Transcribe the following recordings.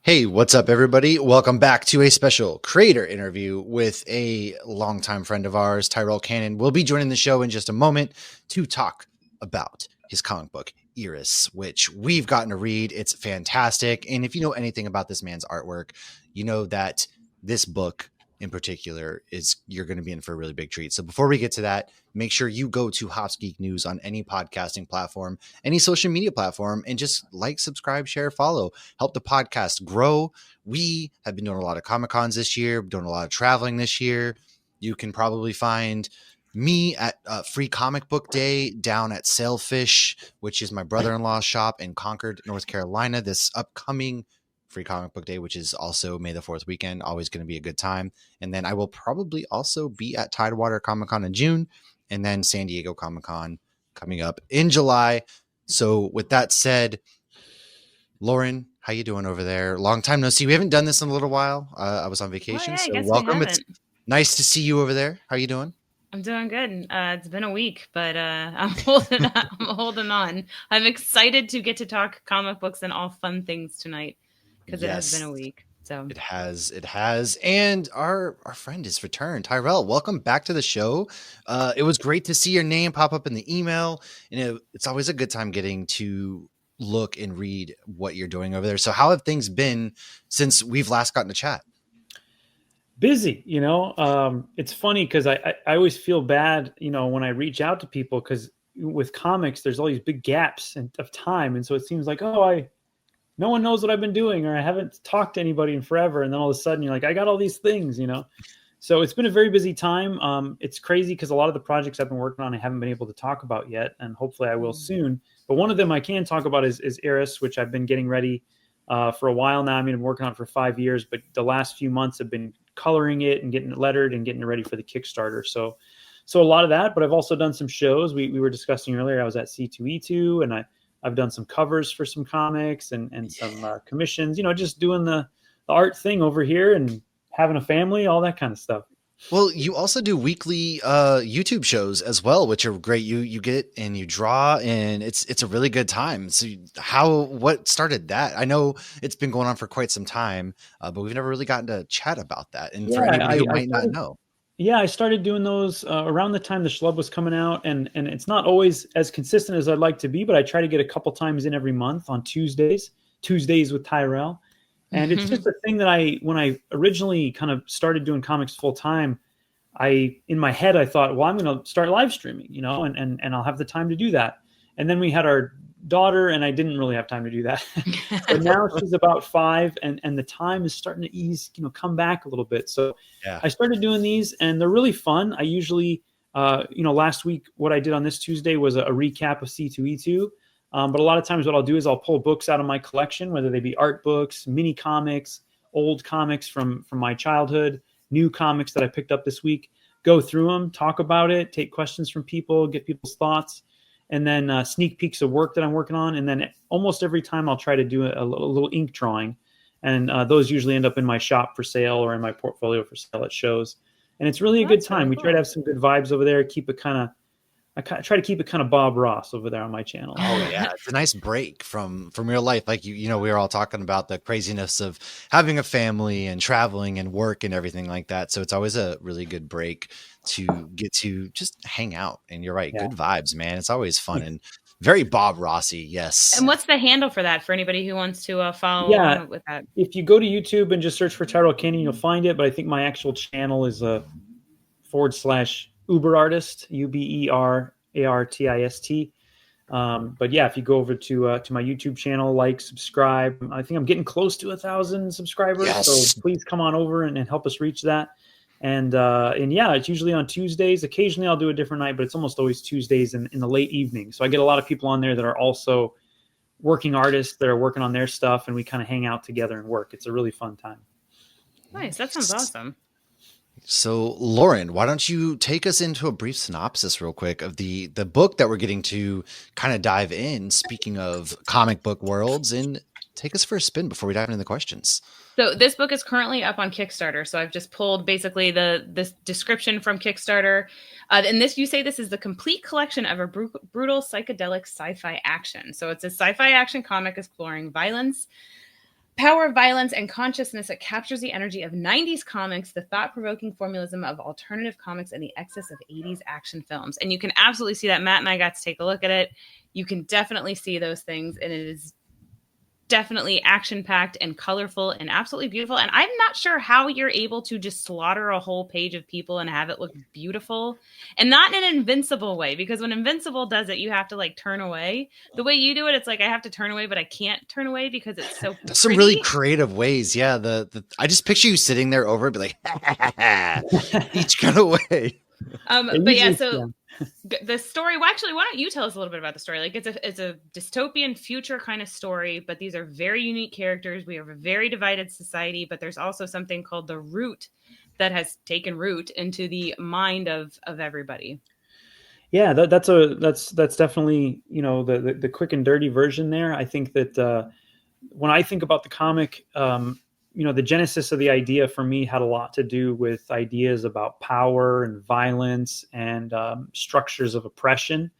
Hey, what's up, everybody? Welcome back to a special creator interview with a longtime friend of ours, Tyrell Cannon. Will be joining the show in just a moment to talk about his comic book, ERIS, which we've gotten to read. It's fantastic. And if you know anything about this man's artwork, you know that this book in particular you're going to be in for a really big treat. So before we get to that, make sure you go to Hops Geek News on any podcasting platform, any social media platform, and just like, subscribe, share, follow, help the podcast grow. We have been doing a lot of Comic Cons this year, doing a lot of traveling this year. You can probably find me at Free Comic Book Day down at Sailfish, which is my brother-in-law's shop in Concord, North Carolina, this upcoming Free Comic Book Day, which is also May the 4th weekend. Always going to be a good time. And then I will probably also be at Tidewater Comic Con in June, and then San Diego Comic Con coming up in July. So with that said, Lauren, how you doing over there? Long time no see. We haven't done this in a little while. I was on vacation, I so guess welcome. It's nice to see you over there. How you doing? I'm doing good. It's been a week, but I'm holding on. I'm excited to get to talk comic books and all fun things tonight because it has been a week. So it has. And our friend is returned. Tyrell, welcome back to the show. It was great to see your name pop up in the email. And it's always a good time getting to look and read what you're doing over there. So how have things been since we've last gotten to chat? Busy, it's funny because I always feel bad, when I reach out to people, because with comics, there's all these big gaps of time. And so it seems like, no one knows what I've been doing, or I haven't talked to anybody in forever. And then all of a sudden you're like, I got all these things, So it's been a very busy time. It's crazy because a lot of the projects I've been working on, I haven't been able to talk about yet. And hopefully I will soon. But one of them I can talk about is ERIS, which I've been getting ready for a while now. I mean, I'm working on it for 5 years, but the last few months have been coloring it and getting it lettered and getting it ready for the Kickstarter. So a lot of that, but I've also done some shows. We were discussing earlier, I was at C2E2, and I've done some covers for some comics and some commissions, just doing the art thing over here and having a family, all that kind of stuff. Well, you also do weekly YouTube shows as well, which are great. You get and you draw, and it's a really good time. So what started that? I know it's been going on for quite some time, but we've never really gotten to chat about that. And for anybody who might not know. Yeah, I started doing those around the time the Schlub was coming out, and it's not always as consistent as I'd like to be, but I try to get a couple times in every month on Tuesdays with Tyrell. And it's just a thing that when I originally kind of started doing comics full time, in my head, I thought, well, I'm going to start live streaming, and I'll have the time to do that. And then we had our daughter, and I didn't really have time to do that. But now she's about 5, and the time is starting to ease, come back a little bit. So yeah. I started doing these, and they're really fun. I usually, last week, what I did on this Tuesday was a recap of C2E2. But a lot of times what I'll do is I'll pull books out of my collection, whether they be art books, mini comics, old comics from my childhood, new comics that I picked up this week, go through them, talk about it, take questions from people, get people's thoughts, and then sneak peeks of work that I'm working on. And then almost every time I'll try to do a little ink drawing. And those usually end up in my shop for sale or in my portfolio for sale at shows. And it's really a good time. Really cool. We try to have some good vibes over there, I try to keep it kind of Bob Ross over there on my channel. Oh yeah, it's a nice break from real life. Like we were all talking about the craziness of having a family and traveling and work and everything like that. So it's always a really good break to get to just hang out. And you're right, good vibes, man. It's always fun and very Bob Rossy. Yes. And what's the handle for that for anybody who wants to follow along with that? If you go to YouTube and just search for Tyrell Cannon, you'll find it. But I think my actual channel is /Uber Artist, UBERARTIST. But yeah, if you go over to my YouTube channel, like, subscribe. I think I'm getting close to 1,000 subscribers. Yes. So please come on over and help us reach that. And yeah, it's usually on Tuesdays. Occasionally I'll do a different night, but it's almost always Tuesdays in the late evening. So I get a lot of people on there that are also working artists that are working on their stuff, and we kind of hang out together and work. It's a really fun time. Nice. That sounds awesome. So Lauren, why don't you take us into a brief synopsis real quick of the book that we're getting to kind of dive in, speaking of comic book worlds, and take us for a spin before we dive into the questions. So this book is currently up on Kickstarter. So I've just pulled basically the description from Kickstarter. And you say this is the complete collection of a brutal psychedelic sci-fi action. So it's a sci-fi action comic exploring violence, Power, violence, and consciousness. It captures the energy of 90s comics, the thought-provoking formalism of alternative comics, and the excess of 80s action films. And you can absolutely see that. Matt and I got to take a look at it. You can definitely see those things, and it is definitely action-packed and colorful and absolutely beautiful. And I'm not sure how you're able to just slaughter a whole page of people and have it look beautiful, and not in an Invincible way, because when Invincible does it, you have to like turn away. The way you do it, it's like I have to turn away, but I can't turn away because it's so There's some really creative ways. Yeah. I just picture you sitting there over and be like, each kind of way. But yeah, so the story, well, actually, why don't you tell us a little bit about the story? Like it's a dystopian future kind of story, but these are very unique characters. We have a very divided society, but there's also something called the root that has taken root into the mind of everybody. Yeah, that's definitely, you know, the quick and dirty version there. I think that when I think about the comic, you know, the genesis of the idea for me had a lot to do with ideas about power and violence and structures of oppression.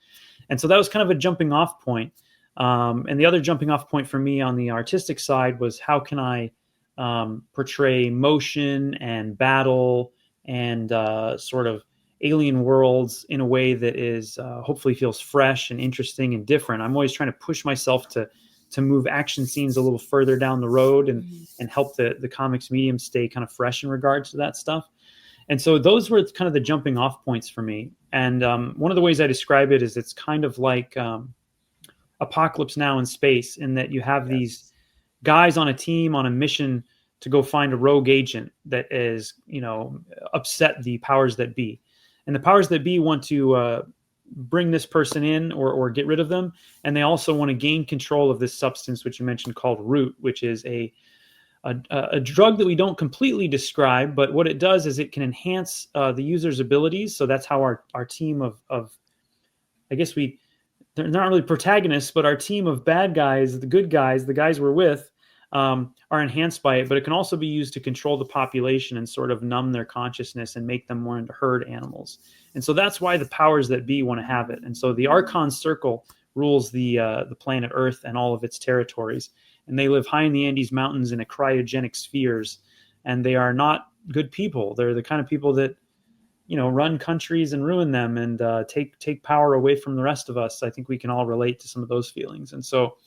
And so that was kind of a jumping off point. And the other jumping off point for me on the artistic side was how can I portray motion and battle and sort of alien worlds in a way that is hopefully feels fresh and interesting and different. I'm always trying to push myself to move action scenes a little further down the road and help the comics medium stay kind of fresh in regards to that stuff. And so those were kind of the jumping off points for me. And one of the ways I describe it is it's kind of like Apocalypse Now in space, in that you have these guys on a team on a mission to go find a rogue agent that is, you know, upset the powers that be. And the powers that be want to bring this person in or get rid of them. And they also want to gain control of this substance, which you mentioned, called root, which is a drug that we don't completely describe, but what it does is it can enhance the user's abilities. So that's how our team of I guess they're not really protagonists, but our team of bad guys, the good guys, the guys we're with, are enhanced by it. But it can also be used to control the population and sort of numb their consciousness and make them more into herd animals. And so that's why the powers that be want to have it. And so the Archon Circle rules the planet Earth and all of its territories. And they live high in the Andes Mountains in a cryogenic spheres. And they are not good people. They're the kind of people that, you know, run countries and ruin them and take power away from the rest of us. I think we can all relate to some of those feelings. And so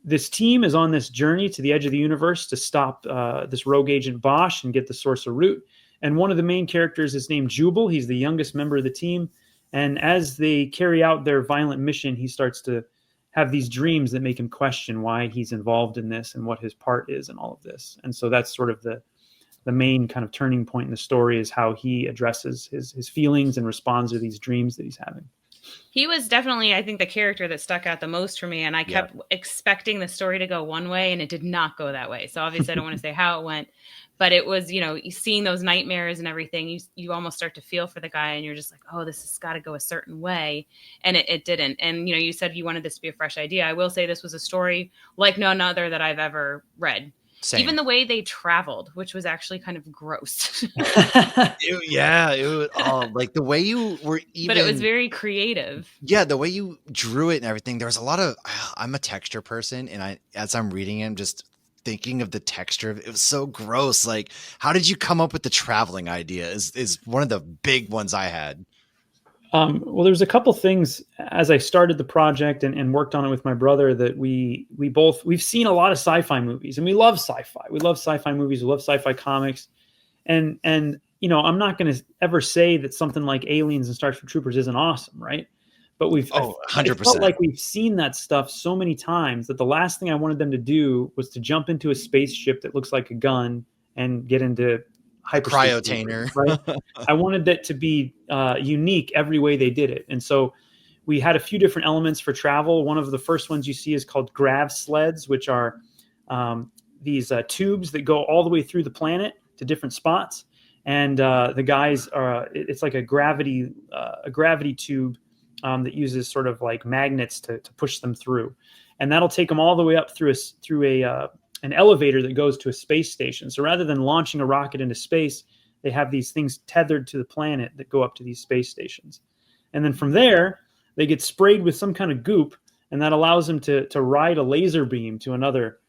this team is on this journey to the edge of the universe to stop this rogue agent Bosch and get the source of root. And one of the main characters is named Jubal. He's the youngest member of the team. And as they carry out their violent mission, he starts to have these dreams that make him question why he's involved in this and what his part is in all of this. And so that's sort of the main kind of turning point in the story, is how he addresses his feelings and responds to these dreams that he's having. He was definitely, I think, the character that stuck out the most for me. And I kept expecting the story to go one way, and it did not go that way. So obviously I don't want to say how it went, but it was, you know, seeing those nightmares and everything, you almost start to feel for the guy, and you're just like, oh, this has got to go a certain way. And it didn't. And, you know, you said you wanted this to be a fresh idea. I will say this was a story like none other that I've ever read. Same. Even the way they traveled, which was actually kind of gross. It was like the way you were even. But it was very creative. Yeah, the way you drew it and everything. There was a lot of. I'm a texture person, and as I'm reading it, I'm just thinking of the texture. It was so gross. Like, how did you come up with the traveling idea? Is one of the big ones I had. Well, there's a couple things as I started the project and worked on it with my brother that we've seen a lot of sci-fi movies, and we love sci-fi. We love sci-fi movies. We love sci-fi comics. And you know, I'm not going to ever say that something like Aliens and Starship Troopers isn't awesome, right? But 100%. Felt like we've seen that stuff so many times that the last thing I wanted them to do was to jump into a spaceship that looks like a gun and get into cryotainer, right? I wanted that to be unique every way they did it. And so we had a few different elements for travel. One of the first ones you see is called grav sleds, which are these tubes that go all the way through the planet to different spots. And the guys are, it's like a gravity tube that uses sort of like magnets to push them through. And that'll take them all the way up through an elevator that goes to a space station. So rather than launching a rocket into space, they have these things tethered to the planet that go up to these space stations. And then from there, they get sprayed with some kind of goop, and that allows them to ride a laser beam to another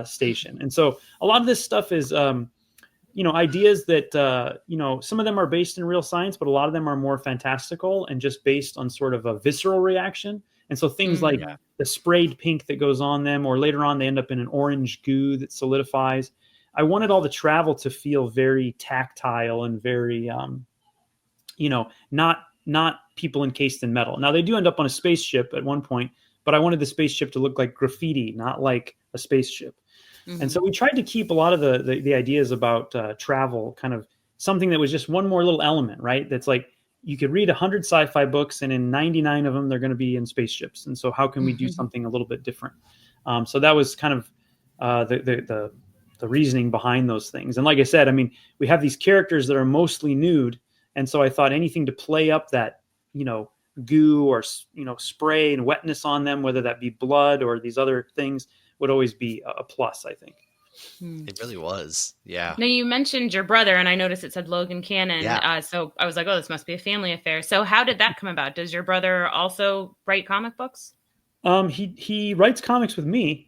station. And so a lot of this stuff is, ideas that, some of them are based in real science, but a lot of them are more fantastical and just based on sort of a visceral reaction. And so things like the sprayed pink that goes on them, or later on they end up in an orange goo that solidifies. I wanted all the travel to feel very tactile and very, not people encased in metal. Now they do end up on a spaceship at one point, but I wanted the spaceship to look like graffiti, not like a spaceship. And so we tried to keep a lot of the ideas about travel kind of something that was just one more little element, right? That's like, you could read 100 sci-fi books and in 99 of them, they're going to be in spaceships. And so how can we do something a little bit different? So that was kind of the reasoning behind those things. And like I said, I mean, we have these characters that are mostly nude. And so I thought anything to play up that, goo or, spray and wetness on them, whether that be blood or these other things, would always be a plus, I think. It really was. Yeah. Now, you mentioned your brother, and I noticed it said Logan Cannon. Yeah. So I was like, oh, this must be a family affair. So how did that come about? Does your brother also write comic books? He writes comics with me,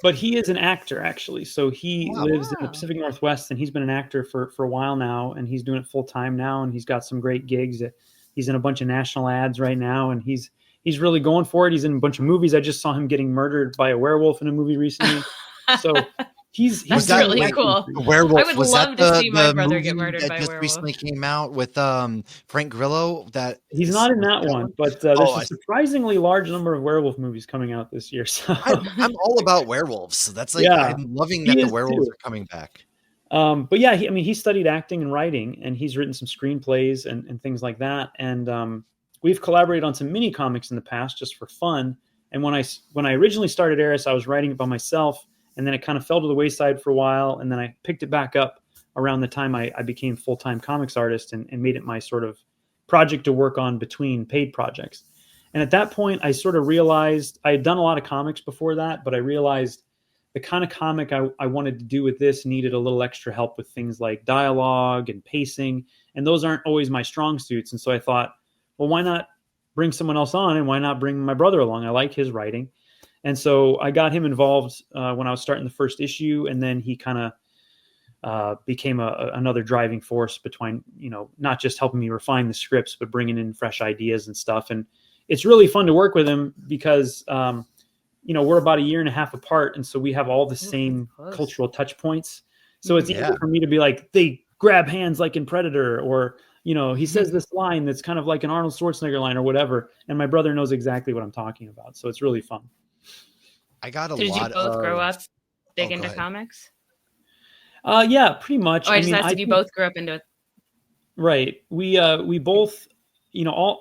but he is an actor, actually. So he lives in the Pacific Northwest, and he's been an actor for a while now, and he's doing it full time now, and he's got some great gigs. He's in a bunch of national ads right now, and he's really going for it. He's in a bunch of movies. I just saw him getting murdered by a werewolf in a movie recently. So he's That's really cool. Werewolf. I would love to see my brother get murdered by a just werewolf. Recently came out with Frank Grillo. That he's not in that one, but there's a surprisingly large number of werewolf movies coming out this year. So I'm all about werewolves. So that's like, I'm loving that the werewolves are coming back. But yeah, he studied acting and writing, and he's written some screenplays and things like that. And we've collaborated on some mini comics in the past just for fun. And when I originally started ERIS, I was writing it by myself, and then it kind of fell to the wayside for a while. And then I picked it back up around the time I became full-time comics artist and made it my sort of project to work on between paid projects. And at that point, I sort of realized I had done a lot of comics before that, but I realized the kind of comic I wanted to do with this needed a little extra help with things like dialogue and pacing. And those aren't always my strong suits. And so I thought, well, why not bring someone else on, and why not bring my brother along? I like his writing. And so I got him involved when I was starting the first issue, and then he kind of became another driving force between, not just helping me refine the scripts, but bringing in fresh ideas and stuff. And it's really fun to work with him because, we're about a year and a half apart, and so we have all the same cultural touch points. So it's easy for me to be like, they grab hands like in Predator, or he says this line that's kind of like an Arnold Schwarzenegger line or whatever, and my brother knows exactly what I'm talking about. So it's really fun. I got a lot. Did you both grow up big into ahead. comics? Yeah, pretty much. Oh, I just asked if you both grew up into it. Right. We both,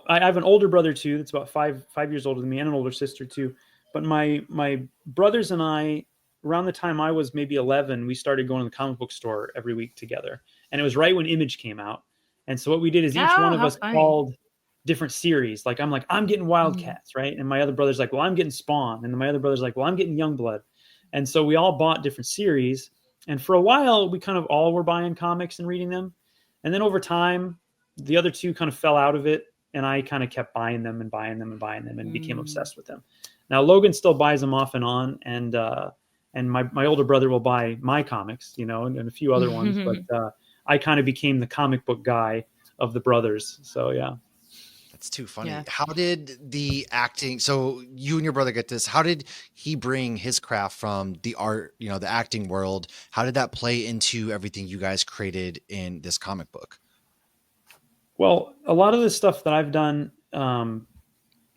I have an older brother too. That's about five years older than me, and an older sister too. But my brothers and I, around the time I was maybe 11, we started going to the comic book store every week together. And it was right when Image came out. And so what we did is each one of us called different series. Like, I'm getting Wildcats, right? And my other brother's like, well, I'm getting Spawn. And then my other brother's like, well, I'm getting Youngblood. And so we all bought different series. And for a while, we kind of all were buying comics and reading them. And then over time, the other two kind of fell out of it. And I kind of kept buying them and buying them and buying them and became obsessed with them. Now, Logan still buys them off and on. And my older brother will buy my comics, and a few other ones. But I kind of became the comic book guy of the brothers. So, yeah. That's too funny. Yeah. How did the acting, so you and your brother get this, how did he bring his craft from the art, the acting world? How did that play into everything you guys created in this comic book? Well, a lot of the stuff that I've done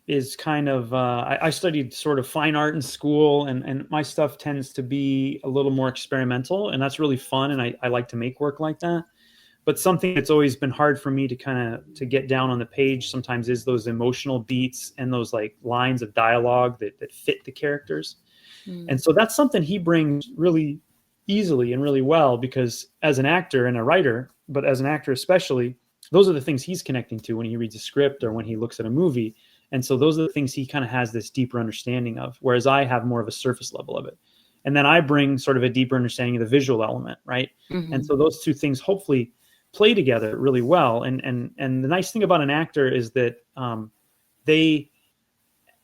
is kind of, I studied sort of fine art in school, and my stuff tends to be a little more experimental, and that's really fun. And I like to make work like that. But something that's always been hard for me to get down on the page sometimes is those emotional beats and those like lines of dialogue that fit the characters. And so that's something he brings really easily and really well, because as an actor and a writer, but as an actor especially, those are the things he's connecting to when he reads a script or when he looks at a movie. And so those are the things he kind of has this deeper understanding of, whereas I have more of a surface level of it. And then I bring sort of a deeper understanding of the visual element, right? And so those two things hopefully play together really well. And the nice thing about an actor is that they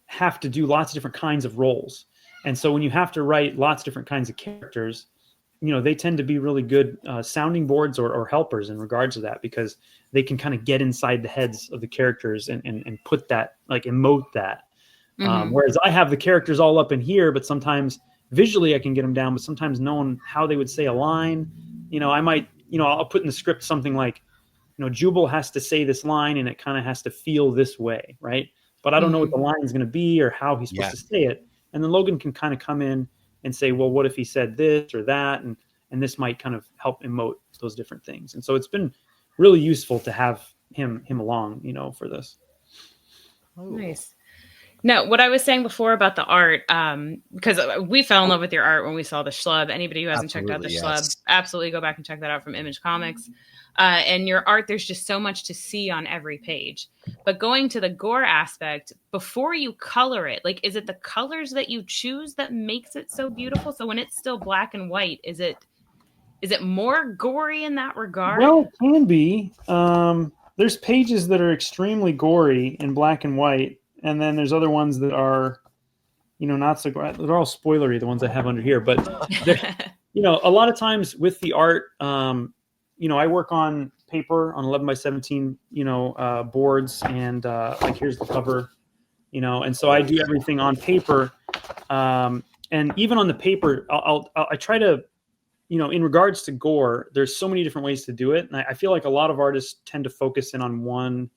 have to do lots of different kinds of roles. And so when you have to write lots of different kinds of characters, they tend to be really good sounding boards or helpers in regards to that, because they can kind of get inside the heads of the characters and put that, like emote that. Whereas I have the characters all up in here, but sometimes visually I can get them down, but sometimes knowing how they would say a line, I might, I'll put in the script something like, Jubal has to say this line and it kind of has to feel this way, right? But I don't know what the line is going to be or how he's supposed to say it. And then Logan can kind of come in and say, well, what if he said this or that? And this might kind of help emote those different things. And so it's been really useful to have him along, for this. Nice. No, what I was saying before about the art, because we fell in love with your art when we saw the Schlub. Anybody who hasn't checked out the Schlub, absolutely go back and check that out from Image Comics. And your art, there's just so much to see on every page. But going to the gore aspect, before you color it, like, is it the colors that you choose that makes it so beautiful? So when it's still black and white, is it more gory in that regard? Well, it can be. There's pages that are extremely gory in black and white. And then there's other ones that are, not so great. They're all spoilery, the ones I have under here. But, a lot of times with the art, I work on paper on 11 by 17, boards. And like, here's the cover, and so I do everything on paper. And even on the paper, I try to, in regards to gore, there's so many different ways to do it. And I feel like a lot of artists tend to focus in on one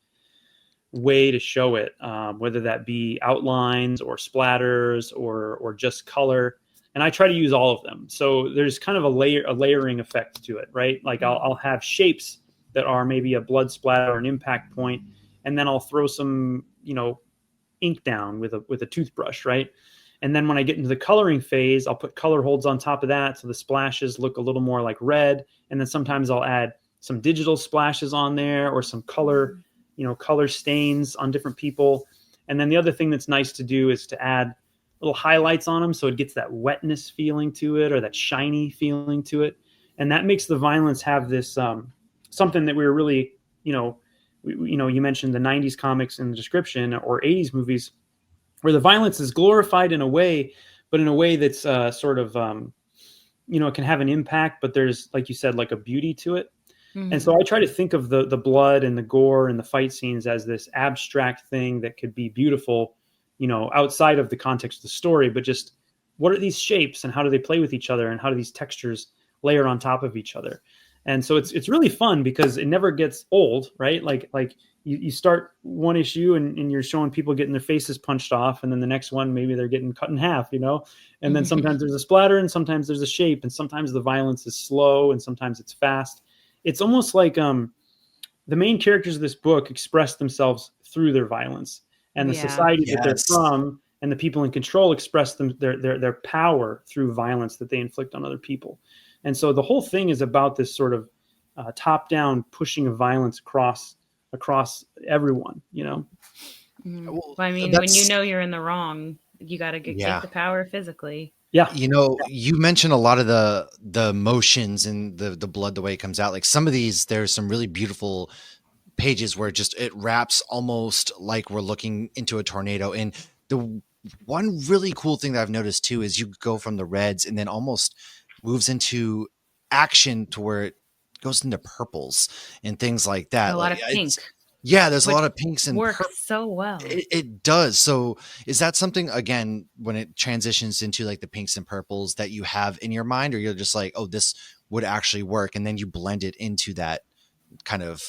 way to show it, whether that be outlines or splatters or just color. And I try to use all of them. So there's kind of a layering effect to it, right? Like I'll have shapes that are maybe a blood splatter or an impact point, and then I'll throw some, ink down with a toothbrush, right? And then when I get into the coloring phase, I'll put color holds on top of that so the splashes look a little more like red. And then sometimes I'll add some digital splashes on there or some color, color stains on different people. And then the other thing that's nice to do is to add little highlights on them so it gets that wetness feeling to it or that shiny feeling to it. And that makes the violence have this something that we were really, you mentioned the 90s comics in the description or 80s movies where the violence is glorified in a way, but in a way that's sort of, it can have an impact, but there's, like you said, like a beauty to it. Mm-hmm. And so I try to think of the blood and the gore and the fight scenes as this abstract thing that could be beautiful, outside of the context of the story, but just what are these shapes and how do they play with each other and how do these textures layer on top of each other? And so it's really fun because it never gets old, right? Like you start one issue and you're showing people getting their faces punched off, and then the next one, maybe they're getting cut in half, and then sometimes there's a splatter and sometimes there's a shape and sometimes the violence is slow and sometimes it's fast. It's almost like the main characters of this book express themselves through their violence, and the society that they're from and the people in control express their power through violence that they inflict on other people. And so the whole thing is about this sort of top-down pushing of violence across everyone, Well, I mean, when you're in the wrong, you got to take the power physically. Yeah. You mentioned a lot of the motions and the blood, the way it comes out. Like some of these, there's some really beautiful pages where it wraps almost like we're looking into a tornado. And the one really cool thing that I've noticed too is you go from the reds and then almost moves into action to where it goes into purples and things like that. A lot of pink. There's a lot of pinks and works so well. It does. So is that something, again, when it transitions into like the pinks and purples that you have in your mind, or you're just like, oh, this would actually work, and then you blend it into that kind of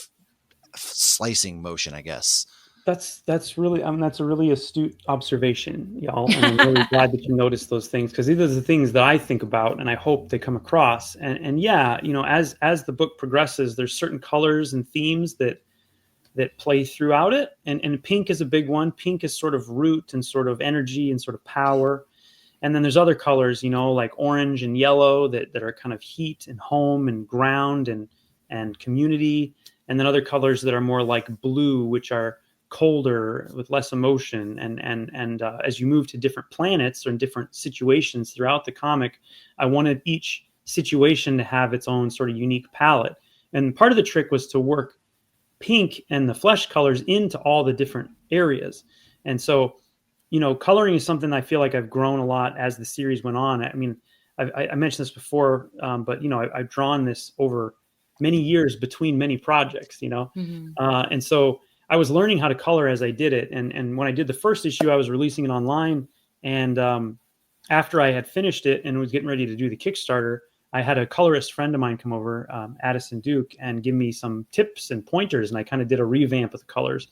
slicing motion, I guess? That's really, that's a really astute observation, y'all. And I'm really glad that you noticed those things, because these are the things that I think about and I hope they come across. And as the book progresses, there's certain colors and themes that play throughout it. And pink is a big one. Pink is sort of root and sort of energy and sort of power. And then there's other colors, like orange and yellow that are kind of heat and home and ground and community. And then other colors that are more like blue, which are colder with less emotion. And as you move to different planets or in different situations throughout the comic, I wanted each situation to have its own sort of unique palette. And part of the trick was to work pink and the flesh colors into all the different areas. And so coloring is something I feel like I've grown a lot as the series went on. I mean, I mentioned this before, but I've drawn this over many years between many projects, and so I was learning how to color as I did it. And when I did the first issue, I was releasing it online. And after I had finished it and was getting ready to do the Kickstarter, I had a colorist friend of mine come over, Addison Duke, and give me some tips and pointers. And I kind of did a revamp of the colors.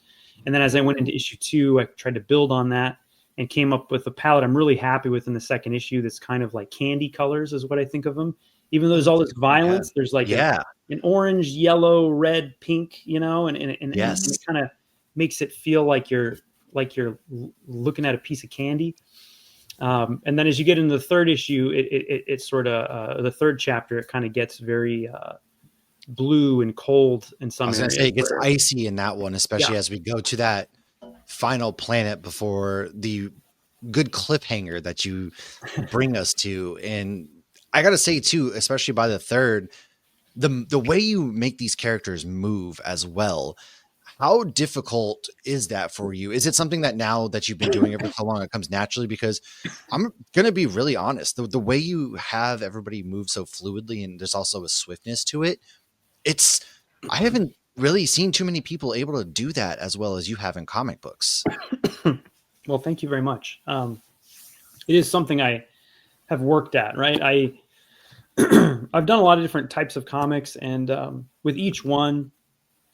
And then as I went into issue 2, I tried to build on that and came up with a palette I'm really happy with in the second issue. That's kind of like candy colors is what I think of them. Even though there's all this violence, there's like an orange, yellow, red, pink, and Yes. it kind of makes it feel like you're looking at a piece of candy. And then as you get into the third issue, it's sort of the third chapter. It kind of gets very blue and cold in some areas. It gets icy in that one, especially as we go to that final planet before the good cliffhanger that you bring us to. And I gotta say too, especially by the third, the way you make these characters move as well. How difficult is that for you? Is it something that now that you've been doing it for so long, it comes naturally? Because I'm going to be really honest. The way you have everybody move so fluidly, and there's also a swiftness to it. I haven't really seen too many people able to do that as well as you have in comic books. Well, thank you very much. It is something I have worked at, right? I've done a lot of different types of comics, and with each one,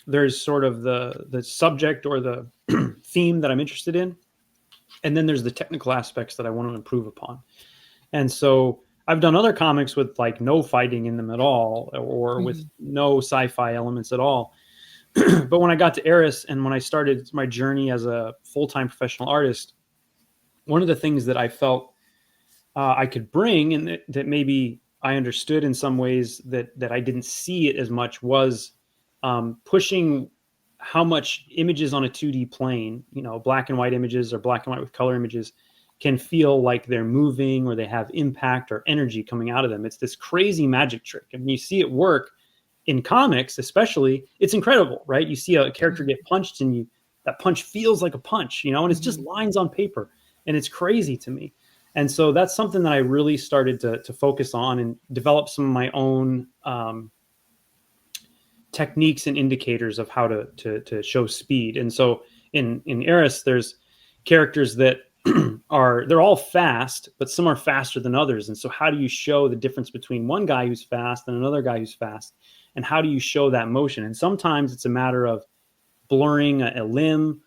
there's sort of the subject or the theme that I'm interested in. And then there's the technical aspects that I want to improve upon. And so I've done other comics with like no fighting in them at all, or with no sci-fi elements at all. But when I got to ERIS and when I started my journey as a full-time professional artist, one of the things that I felt I could bring, and that maybe I understood in some ways that I didn't see it as much, was pushing how much images on a 2D plane, black and white images or black and white with color images, can feel like they're moving or they have impact or energy coming out of them. It's this crazy magic trick. And when you see it work in comics, especially, it's incredible, right? You see a character get punched and that punch feels like a punch, and it's just lines on paper, and it's crazy to me. And so that's something that I really started to focus on and develop some of my own techniques and indicators of how to show speed. And so in ERIS, there's characters that they're all fast, but some are faster than others. And so how do you show the difference between one guy who's fast and another guy who's fast? And how do you show that motion? And sometimes it's a matter of blurring a limb.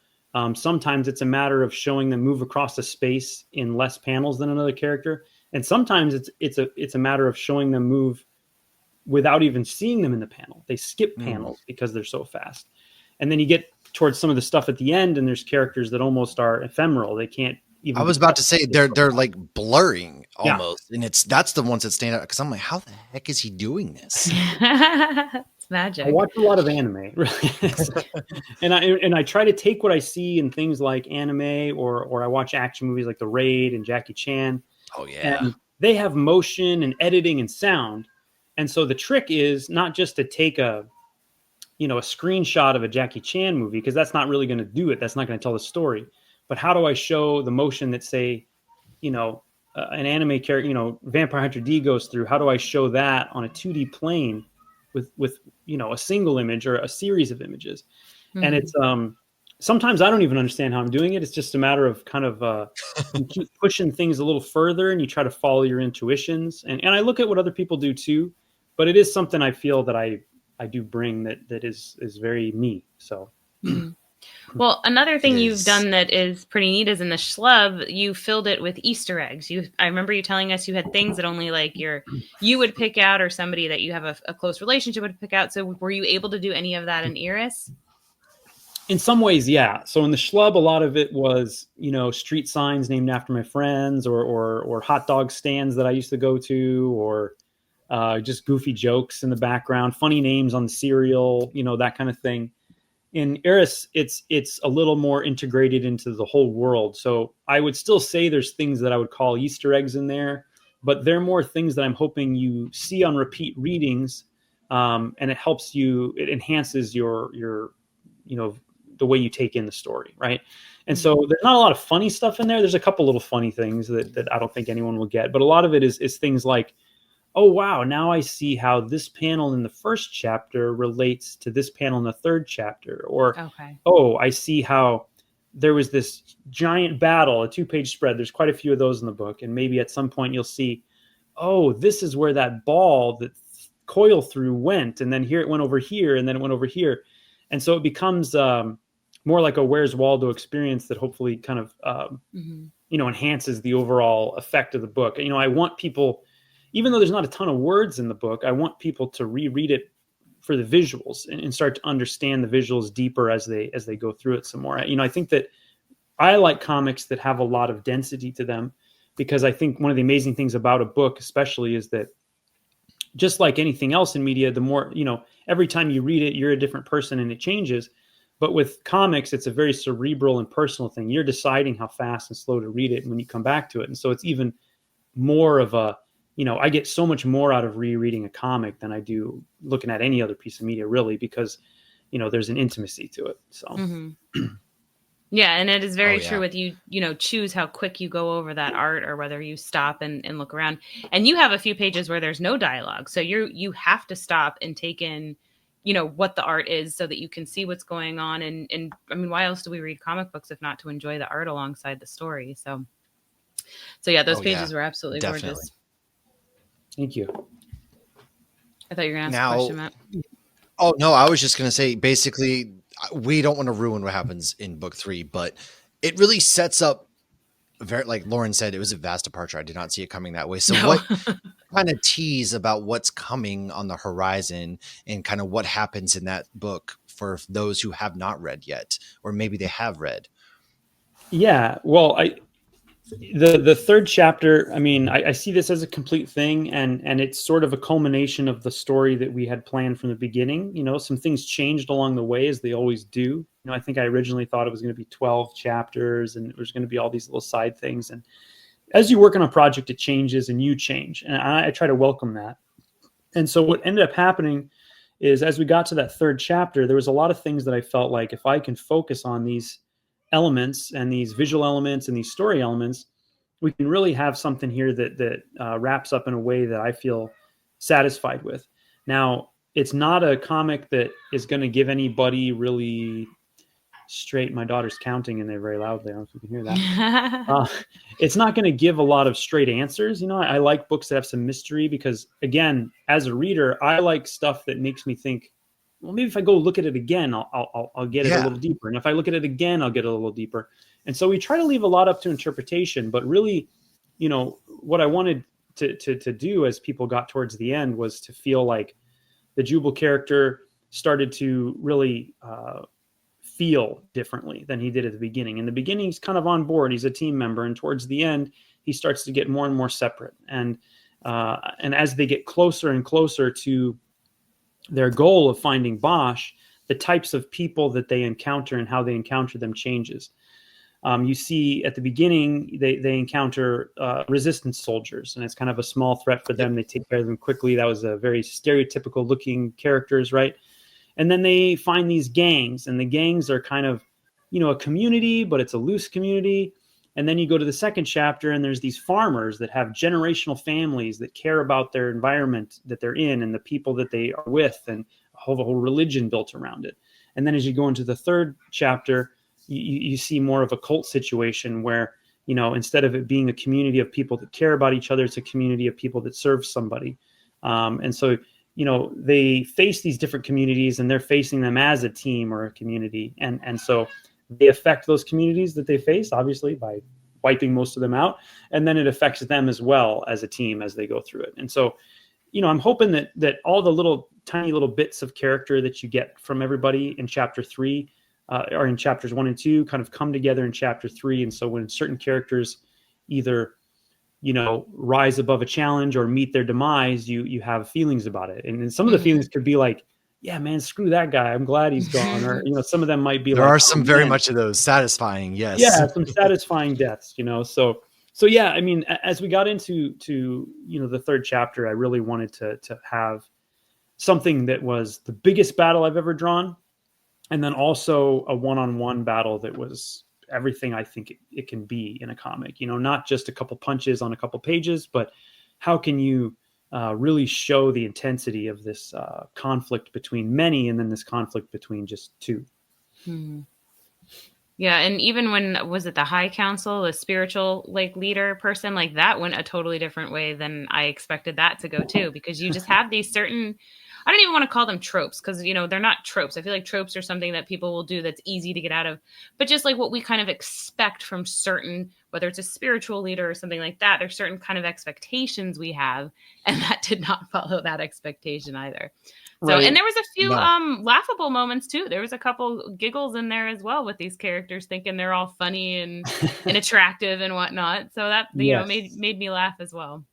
Sometimes it's a matter of showing them move across a space in less panels than another character. And sometimes it's a matter of showing them move without even seeing them in the panel. They skip panels because they're so fast. And then you get towards some of the stuff at the end, and there's characters that almost are ephemeral. They can't even. I was about to say they're like blurring almost, and that's the ones that stand out, because I'm like, how the heck is he doing this? It's magic. I watch a lot of anime, and I try to take what I see in things like anime, or I watch action movies like The Raid and Jackie Chan. Oh yeah, and they have motion and editing and sound. And so the trick is not just to take a screenshot of a Jackie Chan movie, because that's not really going to do it. That's not going to tell the story. But how do I show the motion that, say, an anime character, Vampire Hunter D goes through? How do I show that on a 2D plane with a single image or a series of images? And it's sometimes I don't even understand how I'm doing it. It's just a matter of kind of you keep pushing things a little further, and you try to follow your intuitions. And I look at what other people do too. But it is something I feel that I do bring that is very me. So, well, another thing you've done that is pretty neat is in the Schlub, you filled it with Easter eggs. I remember you telling us you had things that only like you would pick out, or somebody that you have a close relationship would pick out. So were you able to do any of that in ERIS? In some ways, yeah. So in the Schlub, a lot of it was, street signs named after my friends, or hot dog stands that I used to go to, or just goofy jokes in the background, funny names on the cereal, that kind of thing. In ERIS, it's a little more integrated into the whole world. So I would still say there's things that I would call Easter eggs in there, but they're more things that I'm hoping you see on repeat readings, and it enhances your the way you take in the story, right? And so there's not a lot of funny stuff in there. There's a couple little funny things that I don't think anyone will get, but a lot of it is things like, oh, wow, now I see how this panel in the first chapter relates to this panel in the third chapter. Or, oh, I see how there was this giant battle, a 2-page spread. There's quite a few of those in the book. And maybe at some point you'll see, oh, this is where that ball that Coil threw went. And then here it went over here, and then it went over here. And so it becomes more like a Where's Waldo experience that hopefully kind of, enhances the overall effect of the book. I want people, even though there's not a ton of words in the book, I want people to reread it for the visuals and start to understand the visuals deeper as they go through it some more. I think that I like comics that have a lot of density to them, because I think one of the amazing things about a book especially is that, just like anything else in media, the more, every time you read it, you're a different person and it changes. But with comics, it's a very cerebral and personal thing. You're deciding how fast and slow to read it when you come back to it. And so it's even more of a, I get so much more out of rereading a comic than I do looking at any other piece of media, really, because, there's an intimacy to it. So, yeah. And it is very true with you, choose how quick you go over that art or whether you stop and look around. And you have a few pages where there's no dialogue. So you have to stop and take in, what the art is so that you can see what's going on. And I mean, why else do we read comic books if not to enjoy the art alongside the story? So yeah, those pages were absolutely gorgeous. Thank you. I thought you were going to ask a question, Matt. Oh, no, I was just going to say, basically, we don't want to ruin what happens in book 3, but it really sets up, very, like Lauren said, it was a vast departure. I did not see it coming that way. So what kind of tease about what's coming on the horizon and kind of what happens in that book for those who have not read yet, or maybe they have read? Yeah, well, the third chapter, I mean, I see this as a complete thing, and it's sort of a culmination of the story that we had planned from the beginning. Some things changed along the way, as they always do. I think I originally thought it was going to be 12 chapters, and it was going to be all these little side things. And as you work on a project, it changes and you change. And I try to welcome that. And so what ended up happening is, as we got to that third chapter, there was a lot of things that I felt like, if I can focus on these elements and these visual elements and these story elements, we can really have something here that wraps up in a way that I feel satisfied with. Now, it's not a comic that is going to give anybody really straight. My daughter's counting in there very loudly. I don't know if you can hear that. It's not going to give a lot of straight answers. I like books that have some mystery, because, again, as a reader, I like stuff that makes me think, well, maybe if I go look at it again, I'll get it a little deeper. And if I look at it again, I'll get a little deeper. And so we try to leave a lot up to interpretation, but really, what I wanted to do as people got towards the end was to feel like the Jubal character started to really feel differently than he did at the beginning. In the beginning, he's kind of on board. He's a team member. And towards the end, he starts to get more and more separate. And as they get closer and closer to their goal of finding Bosch, the types of people that they encounter and how they encounter them changes. You see at the beginning, they encounter resistance soldiers, and it's kind of a small threat for them. They take care of them quickly. That was a very stereotypical looking characters, right? And then they find these gangs, and the gangs are kind of, a community, but it's a loose community. And then you go to the second chapter, and there's these farmers that have generational families that care about their environment that they're in and the people that they are with, and a whole religion built around it. And then as you go into the third chapter, you see more of a cult situation where, instead of it being a community of people that care about each other, it's a community of people that serve somebody. And so, they face these different communities, and they're facing them as a team or a community. And so they affect those communities that they face, obviously, by wiping most of them out. And then it affects them as well as a team as they go through it. And so, I'm hoping that all the tiny little bits of character that you get from everybody in chapter 3 or in chapters 1 and 2 kind of come together in chapter 3. And so when certain characters either, rise above a challenge or meet their demise, you have feelings about it. And some of the feelings could be like, yeah, man, screw that guy, I'm glad he's gone. Or, some of them might be there are some very much of those satisfying. Yes. Yeah. Some satisfying deaths, So yeah, I mean, as we got into the third chapter, I really wanted to have something that was the biggest battle I've ever drawn, and then also a one-on-one battle that was everything I think it can be in a comic. Not just a couple punches on a couple pages, but how can you really show the intensity of this conflict between many, and then this conflict between just two. Hmm. Yeah, and even when was it the High Council, the spiritual leader person, that went a totally different way than I expected that to go too, because you just have these certain, I don't even want to call them tropes, because they're not tropes. I feel like tropes are something that people will do that's easy to get out of, but just what we kind of expect from certain, whether it's a spiritual leader or something like that, there's certain kind of expectations we have, and that did not follow that expectation either. So, right. And there was a few laughable moments too. There was a couple giggles in there as well with these characters thinking they're all funny and attractive and whatnot. So that made me laugh as well.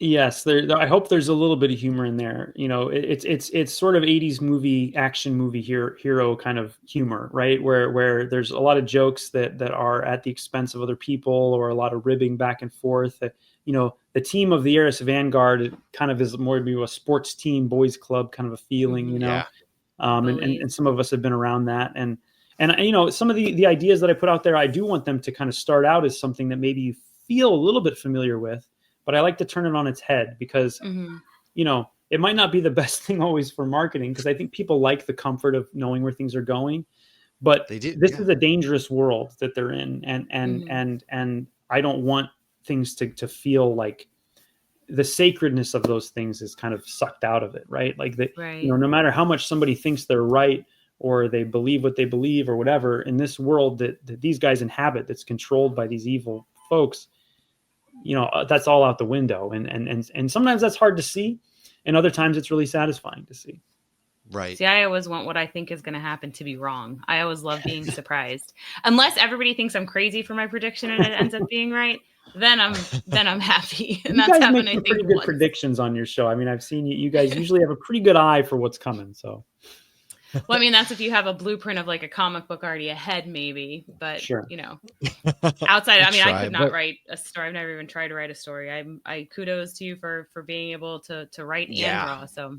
Yes, I hope there's a little bit of humor in there. It's sort of 80s action movie hero kind of humor, right? Where there's a lot of jokes that are at the expense of other people, or a lot of ribbing back and forth. The team of the ERIS Vanguard kind of is more to be a sports team, boys club kind of a feeling, Yeah. And some of us have been around that. And some of the ideas that I put out there, I do want them to kind of start out as something that maybe you feel a little bit familiar with, but I like to turn it on its head, because, it might not be the best thing always for marketing, because I think people like the comfort of knowing where things are going, but this is a dangerous world that they're in. And I don't want things to feel like the sacredness of those things is kind of sucked out of it, right? No matter how much somebody thinks they're right, or they believe what they believe or whatever, in this world that these guys inhabit, that's controlled by these evil folks, that's all out the window. And sometimes that's hard to see, and other times it's really satisfying to see. Right. See, I always want what I think is going to happen to be wrong. I always love being surprised. Unless everybody thinks I'm crazy for my prediction and it ends up being right, then I'm happy. And you guys make some pretty good predictions on your show. I mean, I've seen you guys usually have a pretty good eye for what's coming. So, well, I mean, that's if you have a blueprint of a comic book already ahead, maybe. But sure. Outside, I mean, I could not write a story. I've never even tried to write a story. I kudos to you for being able to write and draw. So,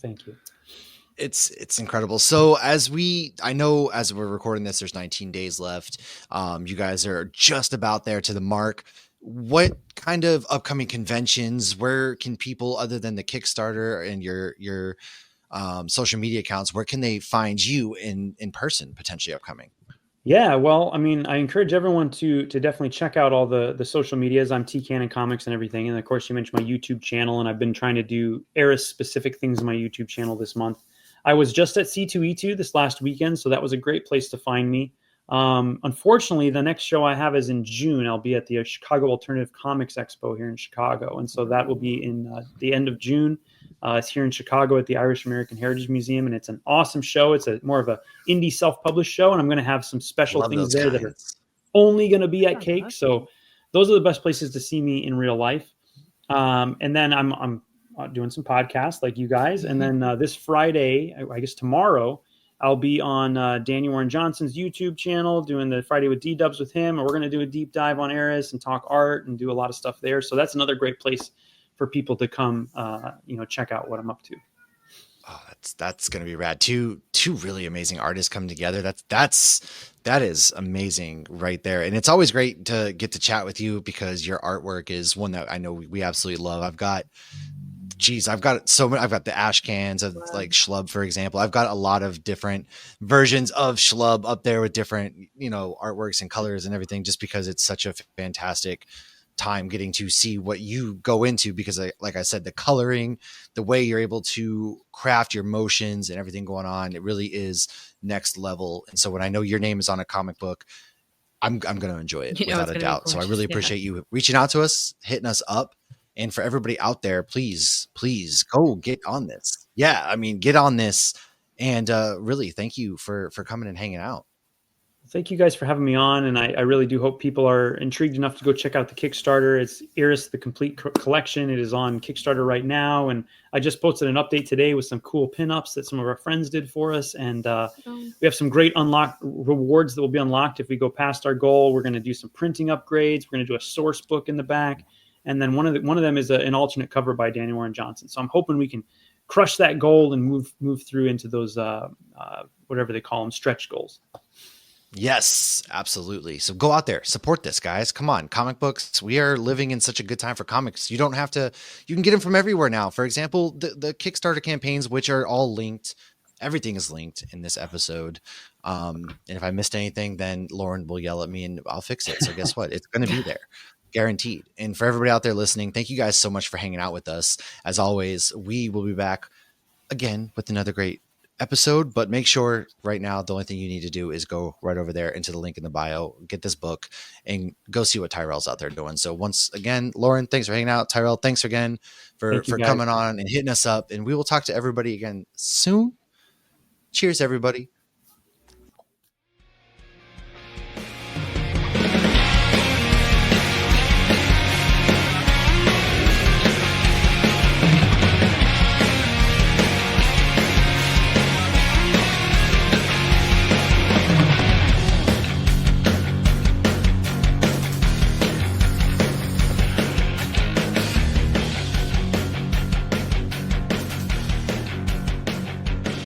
thank you. It's incredible. So I know as we're recording this, there's 19 days left. You guys are just about there to the mark. What kind of upcoming conventions, where can people, other than the Kickstarter and your social media accounts, where can they find you in person, potentially upcoming? Yeah, well, I mean, I encourage everyone to definitely check out all the social medias. I'm T Cannon Comics and everything. And of course, you mentioned my YouTube channel, and I've been trying to do ERIS specific things on my YouTube channel this month. I was just at C2E2 this last weekend, so that was a great place to find me. Unfortunately, the next show I have is in June. I'll be at the Chicago Alternative Comics Expo here in Chicago. And so that will be in the end of June. It's here in Chicago at the Irish American Heritage Museum, and it's an awesome show. It's more of a indie self-published show, and I'm going to have some special things there that are only going to be at Cake. So those are the best places to see me in real life. And then I'm doing some podcasts like you guys. And then this Friday, I guess tomorrow, I'll be on Daniel Warren Johnson's YouTube channel doing the Friday with D-Dubs with him. And we're going to do a deep dive on ERIS and talk art and do a lot of stuff there. So that's another great place for people to come, check out what I'm up to. Oh, that's going to be rad. Two really amazing artists come together. That is amazing right there. And it's always great to get to chat with you, because your artwork is one that I know we absolutely love. I've got so many. I've got the ash cans of Schlub, for example. I've got a lot of different versions of Schlub up there with different, artworks and colors and everything, just because it's such a fantastic time getting to see what you go into, because like I said, the coloring, the way you're able to craft your motions and everything going on, it really is next level. And so when I know your name is on a comic book, I'm going to enjoy it without a doubt. So I really appreciate you reaching out to us, hitting us up. And for everybody out there, please go get on this. Yeah. I mean, get on this. And really thank you for coming and hanging out. Thank you guys for having me on. And I really do hope people are intrigued enough to go check out the Kickstarter. It's ERIS, the complete collection. It is on Kickstarter right now. And I just posted an update today with some cool pinups that some of our friends did for us. And we have some great unlocked rewards that will be unlocked if we go past our goal. We're going to do some printing upgrades. We're going to do a source book in the back. And then one of them is an alternate cover by Daniel Warren Johnson. So I'm hoping we can crush that goal and move through into those whatever they call them, stretch goals. Yes, absolutely. So go out there, support this, guys. Come on, comic books. We are living in such a good time for comics. You don't have to, you can get them from everywhere now. For example, the Kickstarter campaigns, which are all linked. Everything is linked in this episode. And if I missed anything, then Lauren will yell at me and I'll fix it. So guess what? It's going to be there. Guaranteed. And for everybody out there listening, thank you guys so much for hanging out with us. As always, we will be back again with another great episode, but make sure right now the only thing you need to do is go right over there into the link in the bio, get this book, and go see what Tyrell's out there doing. So once again, Lauren, thanks for hanging out. Tyrell, thanks again for coming on and hitting us up, and we will talk to everybody again soon. Cheers, everybody.